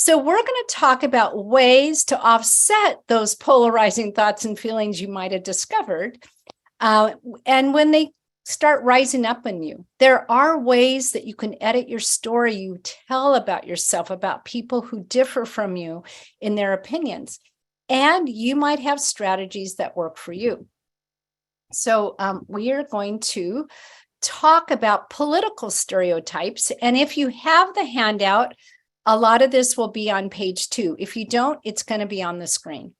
So we're going to talk about ways to offset those polarizing thoughts and feelings you might have discovered. And when they start rising up in you, there are ways that you can edit your story you tell about yourself, about people who differ from you in their opinions. And you might have strategies that work for you. So we are going to talk about political stereotypes. And if you have the handout, a lot of this will be on page 2. If you don't, it's going to be on the screen.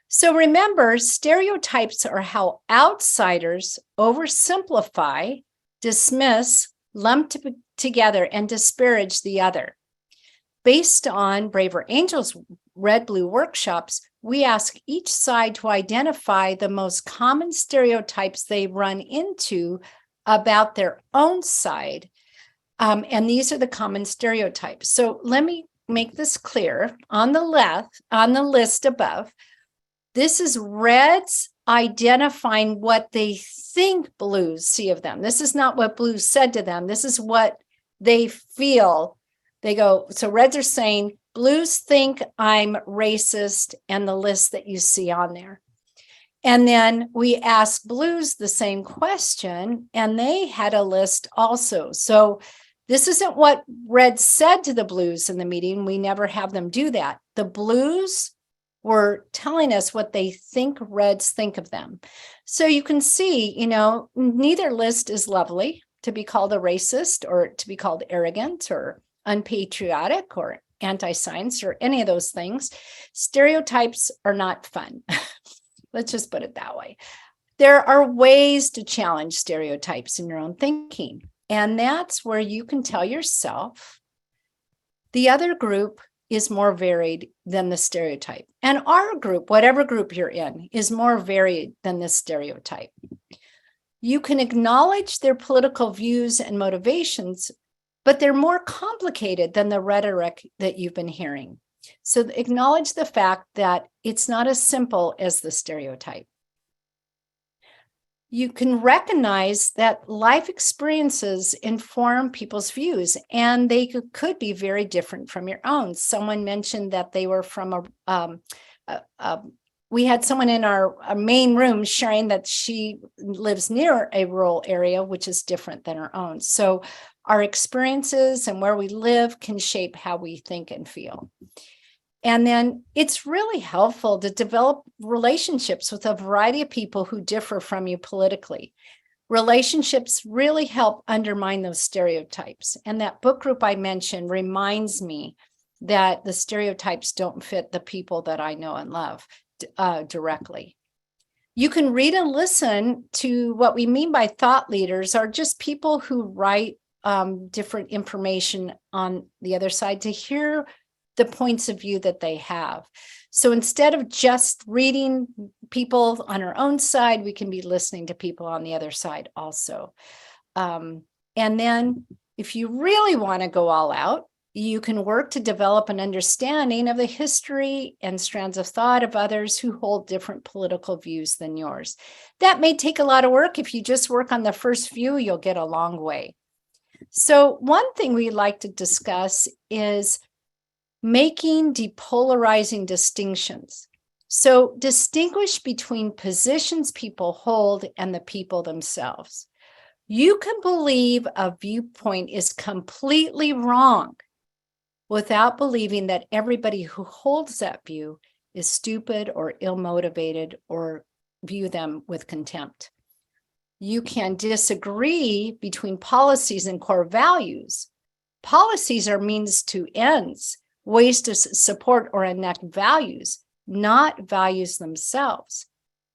So remember, stereotypes are how outsiders oversimplify, dismiss, lump together, and disparage the other. Based on Braver Angels Red Blue workshops, we ask each side to identify the most common stereotypes they run into about their own side. And these are the common stereotypes. So let me make this clear. On the left, on the list above, this is reds identifying what they think blues see of them. This is not what blues said to them. This is what they feel. They go, so reds are saying, blues think I'm racist, and the list that you see on there. And then we asked blues the same question, and they had a list also. So this isn't what red said to the blues in the meeting. We never have them do that. The blues were telling us what they think reds think of them. So you can see, neither list is lovely to be called a racist or to be called arrogant or unpatriotic or anti-science or any of those things. Stereotypes are not fun. Let's just put it that way. There are ways to challenge stereotypes in your own thinking. And that's where you can tell yourself the other group is more varied than the stereotype. And our group, whatever group you're in, is more varied than the stereotype. You can acknowledge their political views and motivations, but they're more complicated than the rhetoric that you've been hearing. So acknowledge the fact that it's not as simple as the stereotype. You can recognize that life experiences inform people's views, and they could be very different from your own. Someone mentioned that they were from we had someone in our main room sharing that she lives near a rural area, which is different than her own. So our experiences and where we live can shape how we think and feel. And then it's really helpful to develop relationships with a variety of people who differ from you politically. Relationships really help undermine those stereotypes. And that book group I mentioned reminds me that the stereotypes don't fit the people that I know and love directly. You can read and listen to what we mean by thought leaders, are just people who write different information on the other side to hear the points of view that they have. So instead of just reading people on our own side, we can be listening to people on the other side also. And then if you really want to go all out, you can work to develop an understanding of the history and strands of thought of others who hold different political views than yours. That may take a lot of work. If you just work on the first few, you'll get a long way. So one thing we like to discuss is making depolarizing distinctions. So distinguish between positions people hold and the people themselves. You can believe a viewpoint is completely wrong without believing that everybody who holds that view is stupid or ill-motivated or view them with contempt. You can disagree between policies and core values. Policies are means to ends, ways to support or enact values, not values themselves.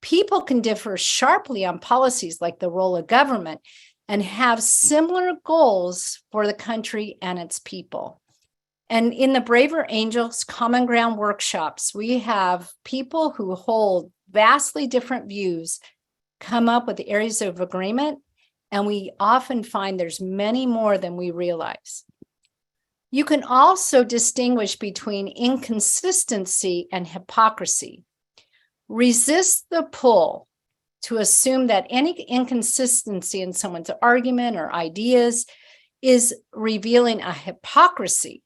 People can differ sharply on policies like the role of government and have similar goals for the country and its people. And in the Braver Angels Common Ground workshops, we have people who hold vastly different views come up with areas of agreement, and we often find there's many more than we realize. You can also distinguish between inconsistency and hypocrisy. Resist the pull to assume that any inconsistency in someone's argument or ideas is revealing a hypocrisy.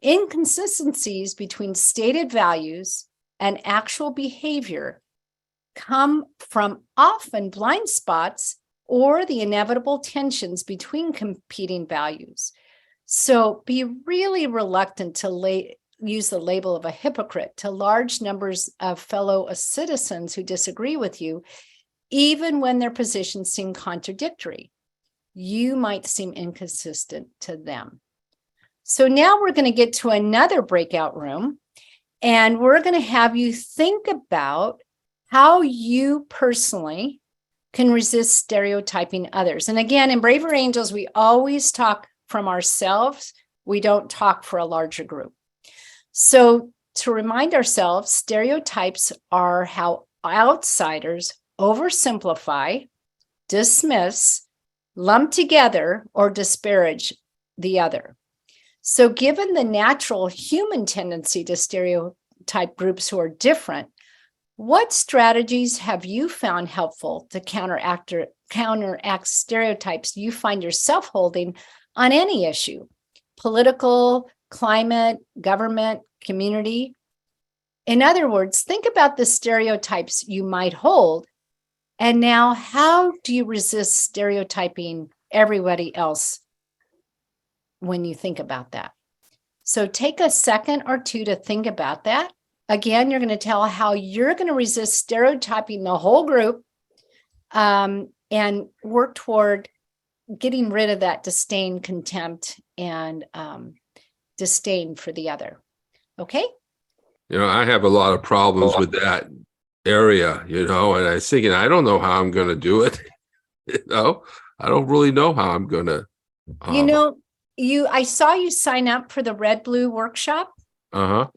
Inconsistencies between stated values and actual behavior come from often blind spots or the inevitable tensions between competing values. So be really reluctant to use the label of a hypocrite to large numbers of fellow citizens who disagree with you, even when their positions seem contradictory. You might seem inconsistent to them. So now we're going to get to another breakout room, and we're going to have you think about how you personally can resist stereotyping others. And again, in Braver Angels, we always talk from ourselves. We don't talk for a larger group. So to remind ourselves, stereotypes are how outsiders oversimplify, dismiss, lump together, or disparage the other. So given the natural human tendency to stereotype groups who are different, what strategies have you found helpful to counteract stereotypes you find yourself holding on any issue? Political, climate, government, community? In other words, think about the stereotypes you might hold. And now, how do you resist stereotyping everybody else when you think about that? So take a second or two to think about that. Again, you're going to tell how you're going to resist stereotyping the whole group, and work toward getting rid of that disdain, contempt, and disdain for the other. Okay? I have a lot of problems with that area, and I was thinking, I don't know how I'm going to do it. I don't really know how I'm going to. I saw you sign up for the Red Blue workshop. I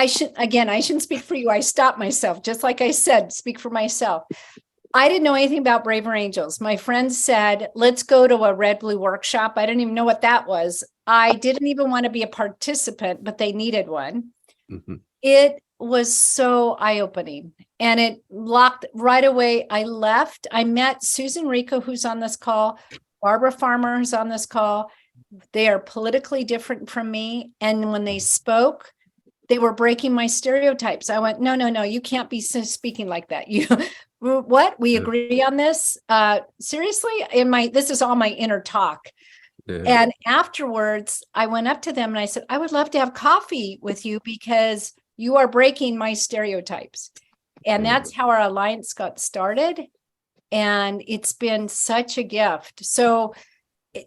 shouldn't speak for you. I stopped myself. Just like I said, speak for myself. I didn't know anything about Braver Angels. My friends said, let's go to a Red Blue workshop. I didn't even know what that was. I didn't even want to be a participant, but they needed one. Mm-hmm. It was so eye-opening, and it locked right away. I left. I met Susan Rico, who's on this call, Barbara Farmer, who's on this call. They are politically different from me. And when they spoke, they were breaking my stereotypes. I went, no, you can't be speaking like that. What? We agree on this? Seriously? This is all my inner talk. Yeah. And afterwards, I went up to them and I said, I would love to have coffee with you because you are breaking my stereotypes. And that's how our alliance got started. And it's been such a gift. So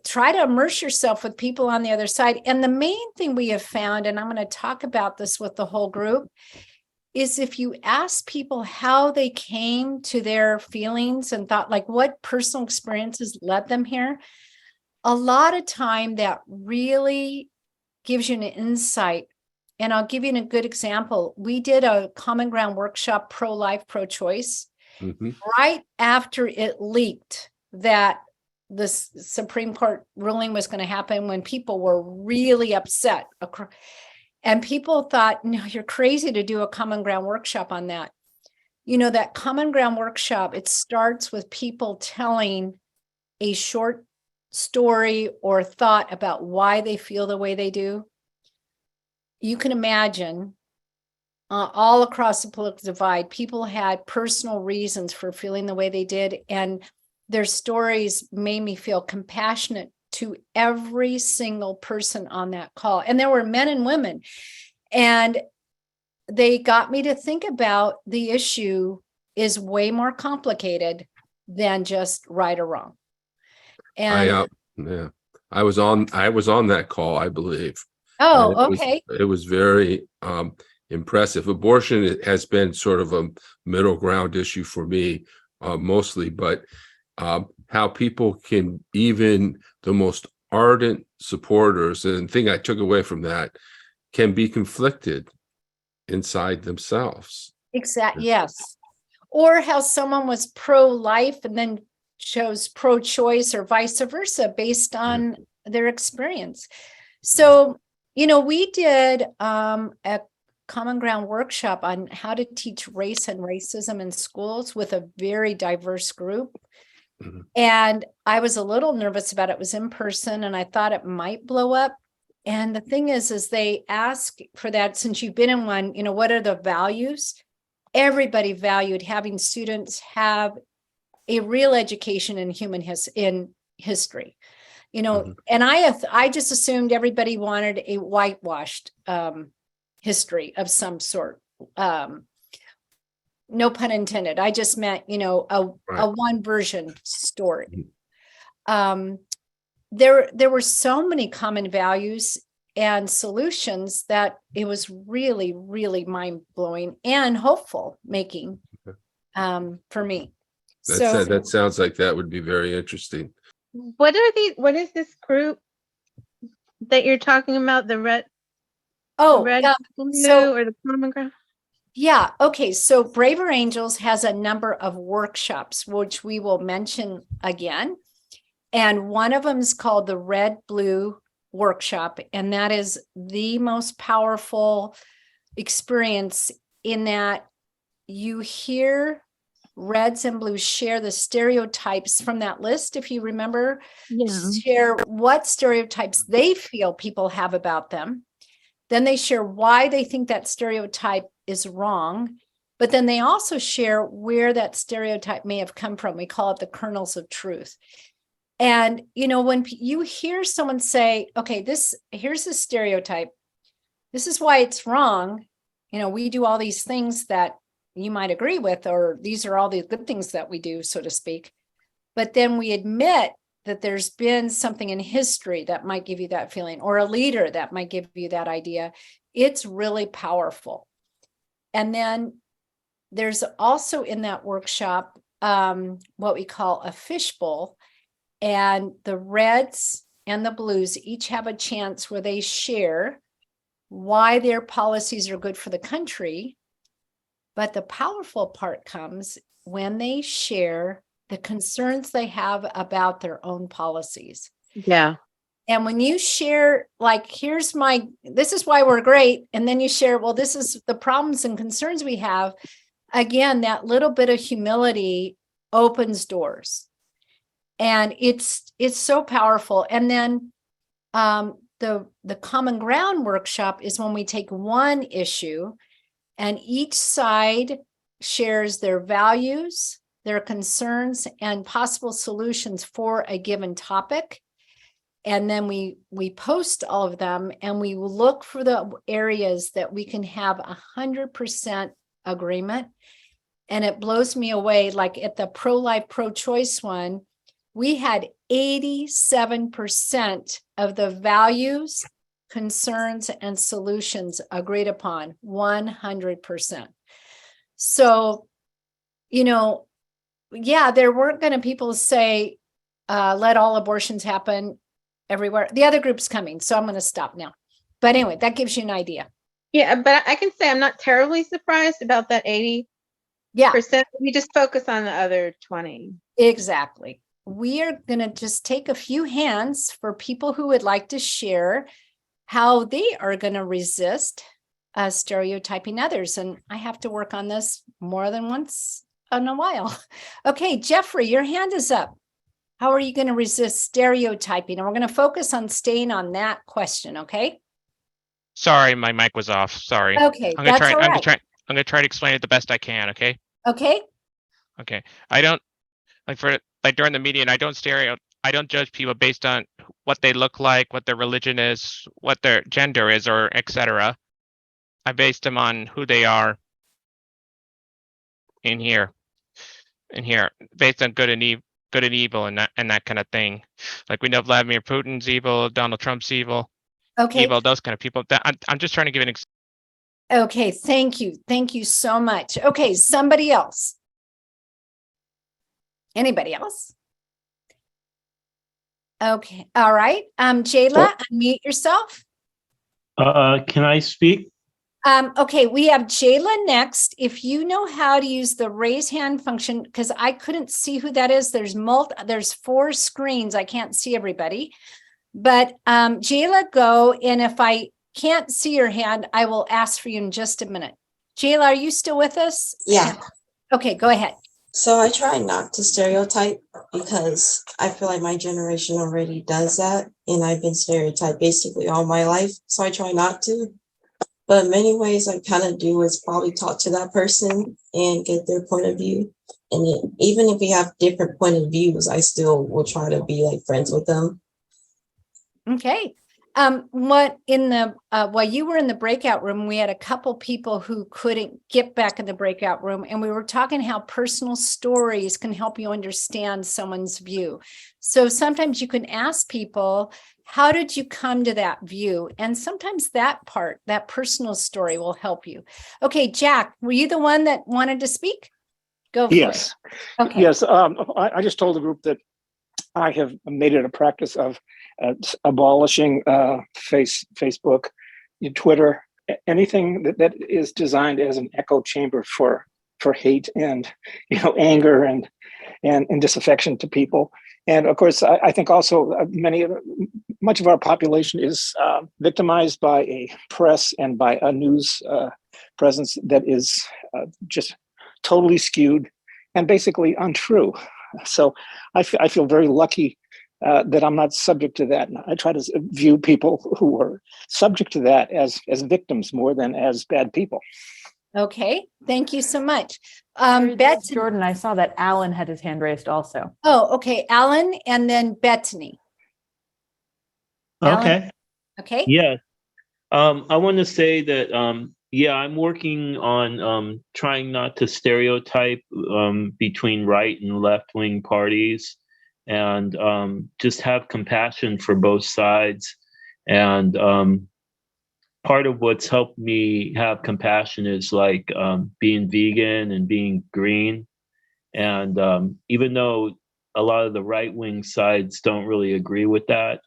try to immerse yourself with people on the other side. And the main thing we have found, and I'm going to talk about this with the whole group, is if you ask people how they came to their feelings and thought, like what personal experiences led them here, a lot of time that really gives you an insight. And I'll give you a good example. We did a Common Ground workshop, pro-life, pro-choice, right after it leaked that the Supreme Court ruling was going to happen, when people were really upset. And people thought, no, you're crazy to do a Common Ground workshop on that. That Common Ground workshop, it starts with people telling a short story or thought about why they feel the way they do. You can imagine all across the political divide, people had personal reasons for feeling the way they did. And their stories made me feel compassionate to every single person on that call. And there were men and women. And they got me to think about the issue is way more complicated than just right or wrong. And I was on that call, I believe. Oh, okay. It was very impressive. Abortion has been sort of a middle ground issue for me, mostly, but how people can, even the most ardent supporters, and the thing I took away from that, can be conflicted inside themselves. Exactly. Yes. Or how someone was pro-life and then chose pro-choice, or vice versa, based on their experience. So, we did a Common Ground workshop on how to teach race and racism in schools with a very diverse group. And I was a little nervous about it. It was in person, and I thought it might blow up. And the thing is they ask for that, since you've been in one, what are the values? Everybody valued having students have a real education in in history, and I just assumed everybody wanted a whitewashed history of some sort. No pun intended. I just meant, a one version story. There were so many common values and solutions that it was really, really mind-blowing and hopeful making for me. That sounds like that would be very interesting. What is this group that you're talking about? The red canoe or the common ground? Yeah. Okay. So Braver Angels has a number of workshops, which we will mention again. And one of them is called the Red Blue Workshop. And that is the most powerful experience in that you hear reds and blues share the stereotypes from that list. If you remember, share what stereotypes they feel people have about them. Then they share why they think that stereotype is wrong. But then they also share where that stereotype may have come from. We call it the kernels of truth. And, when you hear someone say, okay, here's the stereotype, this is why it's wrong. We do all these things that you might agree with, or these are all the good things that we do, so to speak. But then we admit that there's been something in history that might give you that feeling, or a leader that might give you that idea. It's really powerful. And then there's also in that workshop what we call a fishbowl. And the reds and the blues each have a chance where they share why their policies are good for the country. But the powerful part comes when they share the concerns they have about their own policies. Yeah. And when you share, like, this is why we're great. And then you share, well, this is the problems and concerns we have. Again, that little bit of humility opens doors. And it's so powerful. And then the common ground workshop is when we take one issue and each side shares their values, their concerns, and possible solutions for a given topic. And then we post all of them and we look for the areas that we can have 100% agreement. And it blows me away. Like at the pro-life, pro-choice one, we had 87% of the values, concerns, and solutions agreed upon, 100%. So, there weren't going to people say, let all abortions happen everywhere. The other group's coming, so I'm going to stop now. But anyway, that gives you an idea. Yeah, but I can say I'm not terribly surprised about that 80%. Yeah. We just focus on the other 20. Exactly. We are going to just take a few hands for people who would like to share how they are going to resist stereotyping others. And I have to work on this more than once in a while. Okay, Jeffrey, your hand is up. How are you going to resist stereotyping? And we're going to focus on staying on that question, okay? Sorry, my mic was off. Sorry. Okay, I'm gonna that's all right. I'm gonna try to explain it the best I can, okay? Okay. Okay. I don't during the meeting, I don't judge people based on what they look like, what their religion is, what their gender is, or etc. I base them on who they are in here, based on good and evil and that kind of thing. Like we know Vladimir Putin's evil, Donald Trump's evil. Okay. Evil, those kind of people. I'm just trying to give an example. Okay, thank you. Thank you so much. Okay, somebody else. Anybody else? Okay, all right. Jayla, unmute yourself. Can I speak? Okay, we have Jayla next. If you know how to use the raise hand function, because I couldn't see who that is. There's 4 screens. I can't see everybody. But Jayla, go. And if I can't see your hand, I will ask for you in just a minute. Jayla, are you still with us? Yeah. Okay, go ahead. So I try not to stereotype because I feel like my generation already does that. And I've been stereotyped basically all my life. So I try not to. But in many ways, I kind of do is probably talk to that person and get their point of view. And even if we have different point of views, I still will try to be like friends with them. Okay. While you were in the breakout room, we had a couple people who couldn't get back in the breakout room, and we were talking how personal stories can help you understand someone's view. So sometimes you can ask people, how did you come to that view? And sometimes that personal story will help you. Okay, Jack, were you the one that wanted to speak? Go for Yes. it. Okay. Yes. I just told the group that I have made it a practice of abolishing Facebook, Twitter, anything that is designed as an echo chamber for hate and anger and disaffection to people. And of course, I think also much of our population is victimized by a press and by a news presence that is just totally skewed and basically untrue. So I feel very lucky that I'm not subject to that. And I try to view people who are subject to that as victims more than as bad people. Okay, thank you so much. Betsy. Jordan, I saw that Alan had his hand raised also. Oh, okay, Alan, and then Bethany. Okay. Alan? Okay. Yeah. I want to say that, I'm working on trying not to stereotype between right and left wing parties, and just have compassion for both sides. And part of what's helped me have compassion is like being vegan and being green. And even though a lot of the right wing sides don't really agree with that,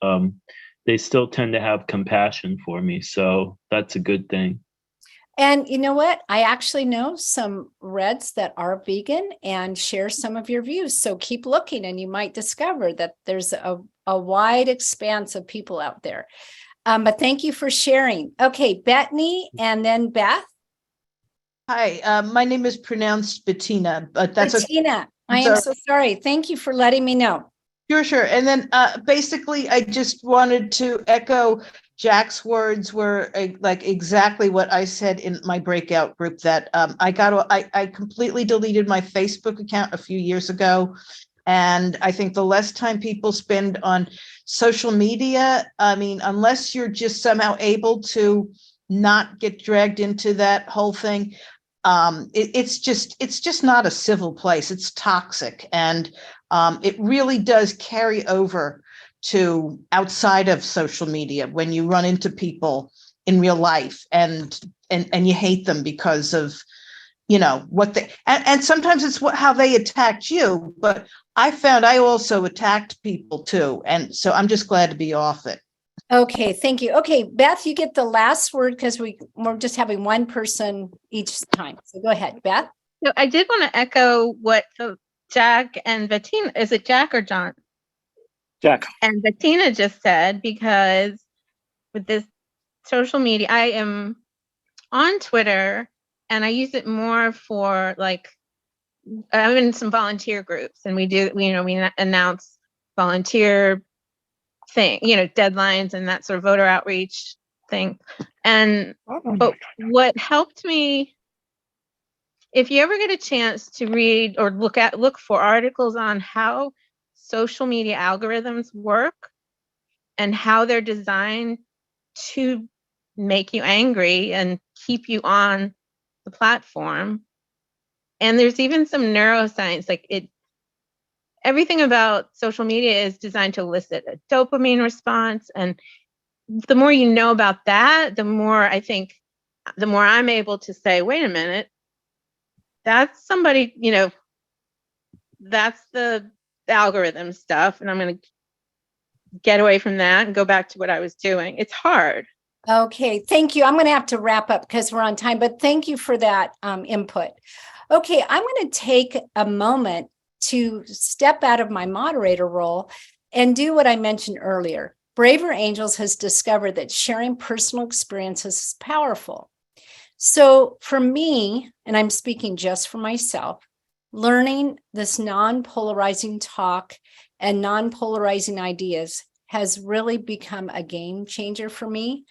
they still tend to have compassion for me. So that's a good thing. And you know what? I actually know some Reds that are vegan and share some of your views. So keep looking and you might discover that there's a wide expanse of people out there. But thank you for sharing. Okay, Bethany and then Beth. Hi, my name is pronounced Bettina, but that's Bettina. I am so sorry. Thank you for letting me know. Sure. And then basically, I just wanted to echo Jack's words were like exactly what I said in my breakout group, that I completely deleted my Facebook account a few years ago. And I think the less time people spend on social media, I mean, unless you're just somehow able to not get dragged into that whole thing, it's just not a civil place. It's toxic. And it really does carry over to outside of social media when you run into people in real life and you hate them because of, what they, and sometimes it's how they attacked you, but I found I also attacked people too. And so I'm just glad to be off it. Okay, thank you. Okay, Beth, you get the last word because we're just having one person each time. So go ahead, Beth. So I did want to echo what Jack and Bettina, is it Jack or John? Jack. And Bettina just said, because with this social media, I am on Twitter and I use it more for I'm in some volunteer groups and we announce volunteer thing, deadlines and that sort of voter outreach thing. But what helped me, if you ever get a chance to read or look for articles on how social media algorithms work and how they're designed to make you angry and keep you on the platform. And there's even some neuroscience, everything about social media is designed to elicit a dopamine response. And the more you know about that, the more I'm able to say, wait a minute, that's somebody, that's the algorithm stuff. And I'm going to get away from that and go back to what I was doing. It's hard. Okay, thank you. I'm going to have to wrap up because we're on time, but thank you for that input. Okay, I'm going to take a moment to step out of my moderator role and do what I mentioned earlier. Braver Angels has discovered that sharing personal experiences is powerful. So for me, and I'm speaking just for myself, learning this non-polarizing talk and non-polarizing ideas has really become a game changer for me.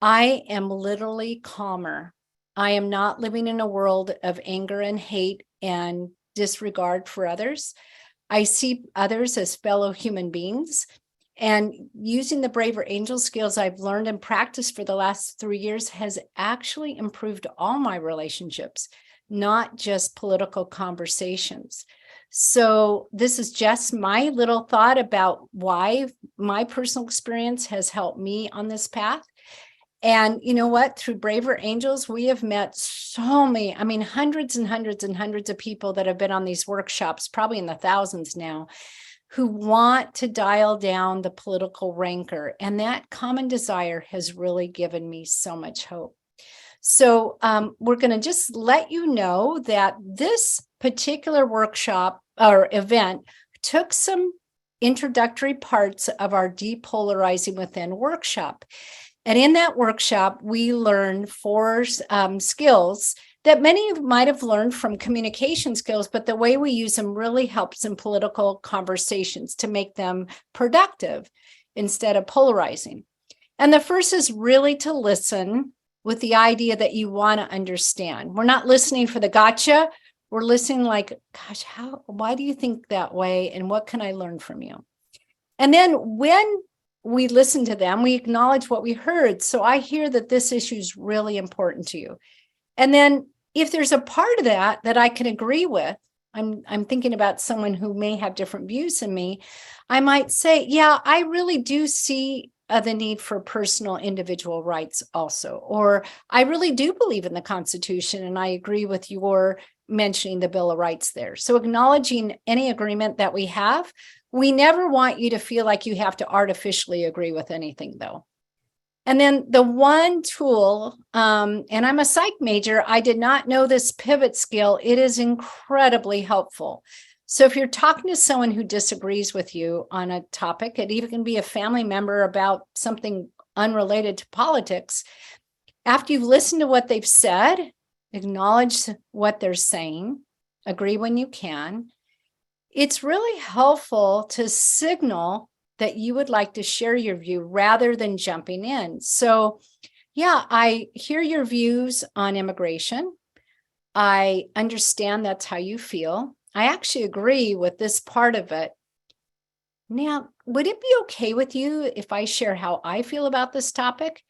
I am literally calmer. I am not living in a world of anger and hate and disregard for others. I see others as fellow human beings. And using the Braver Angel skills I've learned and practiced for the last 3 years has actually improved all my relationships, not just political conversations. So this is just my little thought about why my personal experience has helped me on this path. And you know what? Through Braver Angels, we have met so many, I mean, hundreds and hundreds and hundreds of people that have been on these workshops, probably in the thousands now, who want to dial down the political rancor. And that common desire has really given me so much hope. So we're going to just let you know that this particular workshop or event took some introductory parts of our Depolarizing Within workshop. And in that workshop, we learned 4 skills that many of you might have learned from communication skills, but the way we use them really helps in political conversations to make them productive instead of polarizing. And the first is really to listen with the idea that you want to understand. We're not listening for the gotcha. We're listening like, gosh, why do you think that way? And what can I learn from you? And then when we listen to them, we acknowledge what we heard. So I hear that this issue is really important to you. And then if there's a part of that I can agree with, I'm thinking about someone who may have different views than me, I might say, yeah, I really do see the need for personal individual rights also, or I really do believe in the Constitution and I agree with your mentioning the Bill of Rights there. So acknowledging any agreement that we have. We never want you to feel like you have to artificially agree with anything, though. And then the one tool, and I'm a psych major, I did not know this pivot skill. It is incredibly helpful. So if you're talking to someone who disagrees with you on a topic, it even can be a family member about something unrelated to politics, after you've listened to what they've said, acknowledge what they're saying, agree when you can, it's really helpful to signal that you would like to share your view rather than jumping in. So, yeah, I hear your views on immigration. I understand that's how you feel. I actually agree with this part of it. Now, would it be okay with you if I share how I feel about this topic?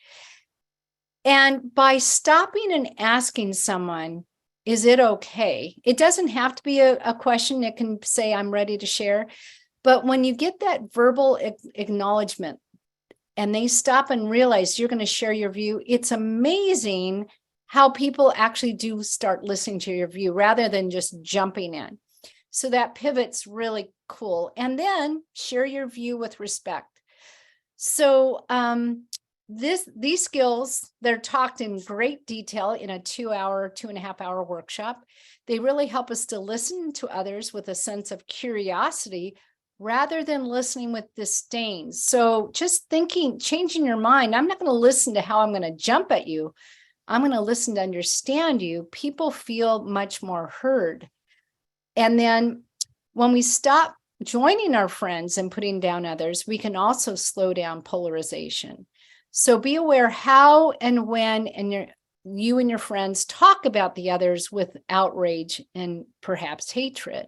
And by stopping and asking someone, is it okay? It doesn't have to be a question that can say, I'm ready to share. But when you get that verbal acknowledgement and they stop and realize you're going to share your view, it's amazing how people actually do start listening to your view rather than just jumping in. So that pivot's really cool. And then share your view with respect. So these skills, they're talked in great detail in a 2.5 hour workshop. They really help us to listen to others with a sense of curiosity rather than listening with disdain. So just thinking, changing your mind, I'm not going to listen to how I'm going to jump at you. I'm going to listen to understand you. People feel much more heard. And then when we stop joining our friends and putting down others, we can also slow down polarization. So be aware how and when you and your friends talk about the others with outrage and perhaps hatred,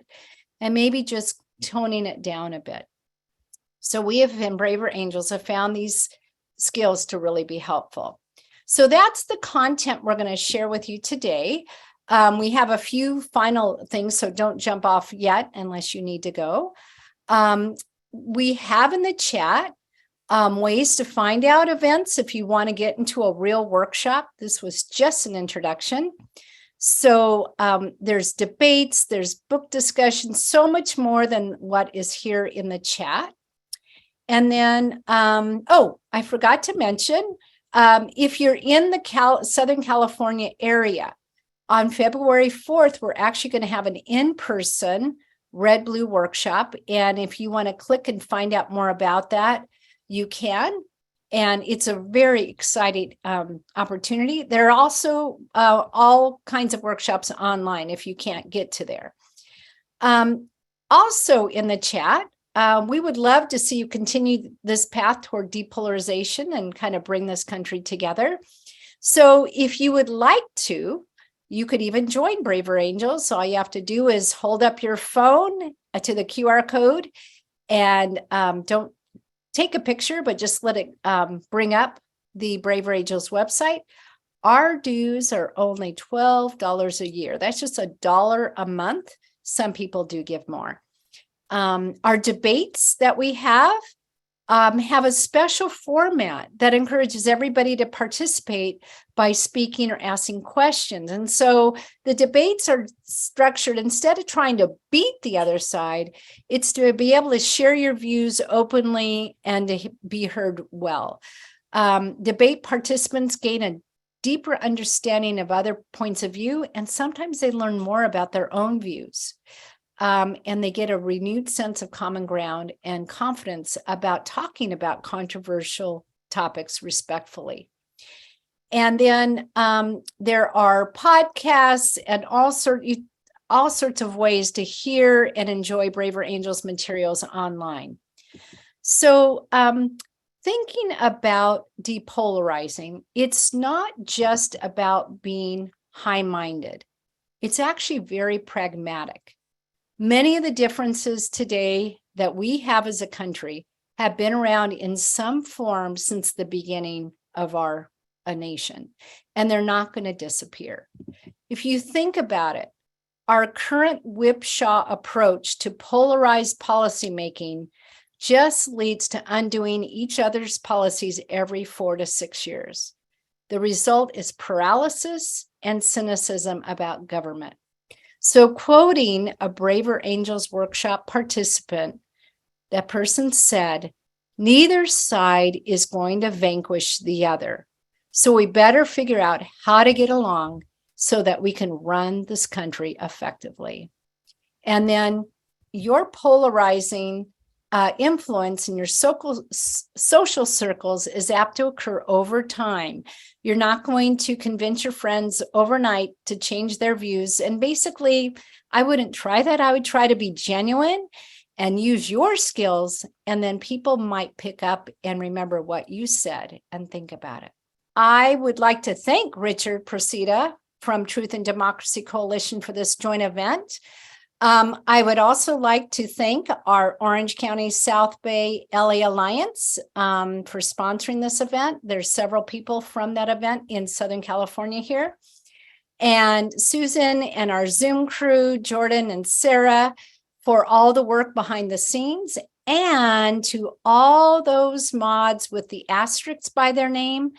and maybe just toning it down a bit. So we in Braver Angels have found these skills to really be helpful. So that's the content we're going to share with you today. We have a few final things, so don't jump off yet unless you need to go. We have in the chat ways to find out events if you want to get into a real workshop. This was just an introduction. So there's debates, there's book discussions, so much more than what is here in the chat. And then, I forgot to mention, if you're in the Southern California area, on February 4th, we're actually going to have an in-person red-blue workshop. And if you want to click and find out more about that, you can. And it's a very exciting opportunity. There are also all kinds of workshops online if you can't get to there. Also in the chat, we would love to see you continue this path toward depolarization and kind of bring this country together. So if you would like to, you could even join Braver Angels. So all you have to do is hold up your phone to the QR code and don't take a picture, but just let it bring up the Braver Angels website. Our dues are only $12 a year. That's just $1 a month. Some people do give more. Our debates that we have a special format that encourages everybody to participate by speaking or asking questions. And so the debates are structured, instead of trying to beat the other side, it's to be able to share your views openly and to be heard well. Debate participants gain a deeper understanding of other points of view, and sometimes they learn more about their own views. And they get a renewed sense of common ground and confidence about talking about controversial topics respectfully. And then there are podcasts and all sorts of ways to hear and enjoy Braver Angels materials online. So thinking about depolarizing, it's not just about being high-minded. It's actually very pragmatic. Many of the differences today that we have as a country have been around in some form since the beginning of our nation, and they're not going to disappear. If you think about it, our current whipsaw approach to polarized policymaking just leads to undoing each other's policies every 4 to 6 years. The result is paralysis and cynicism about government. So quoting a Braver Angels workshop participant, that person said, "Neither side is going to vanquish the other. So we better figure out how to get along so that we can run this country effectively." And then your polarizing influence in your social circles is apt to occur over time. You're not going to convince your friends overnight to change their views. And basically, I wouldn't try that. I would try to be genuine and use your skills. And then people might pick up and remember what you said and think about it. I would like to thank Richard Procida from Truth and Democracy Coalition for this joint event. I would also like to thank our Orange County South Bay LA Alliance for sponsoring this event. There's several people from that event in Southern California here. And Susan and our Zoom crew, Jordan and Sarah, for all the work behind the scenes. And to all those mods with the asterisks by their name,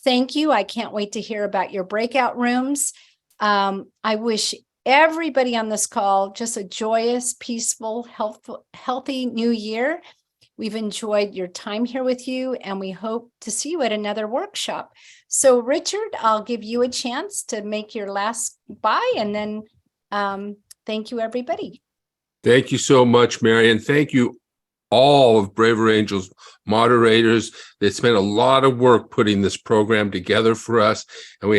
thank you. I can't wait to hear about your breakout rooms. I wish everybody on this call just a joyous, peaceful, healthy new year. We've enjoyed your time here with you, and we hope to see you at another workshop. So Richard, I'll give you a chance to make your last bye, and then thank you, everybody. Thank you so much, Mary, and thank you all of Braver Angels moderators. They spent a lot of work putting this program together for us, and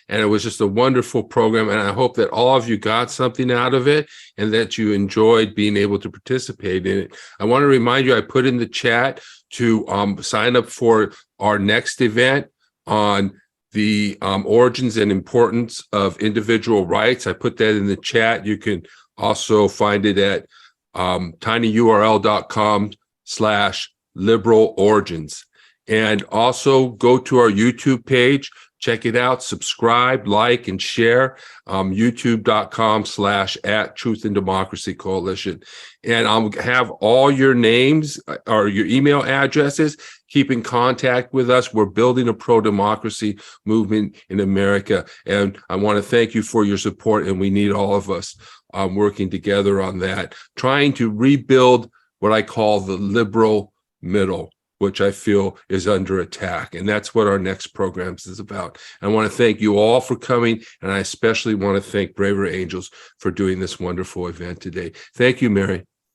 it was just a wonderful program. And I hope that all of you got something out of it and that you enjoyed being able to participate in it. I want to remind you, I put in the chat to sign up for our next event on the origins and importance of individual rights. I put that in the chat. You can also find it at tinyurl.com/liberal origins. And also go to our YouTube page, check it out, subscribe, like, and share, youtube.com/@Truth and Democracy Coalition. And I'll have all your names or your email addresses. Keep in contact with us. We're building a pro-democracy movement in America. And I want to thank you for your support, and we need all of us working together on that, trying to rebuild what I call the liberal middle, which I feel is under attack. And that's what our next programs is about. I want to thank you all for coming, and I especially want to thank Braver Angels for doing this wonderful event today. Thank you, Mary.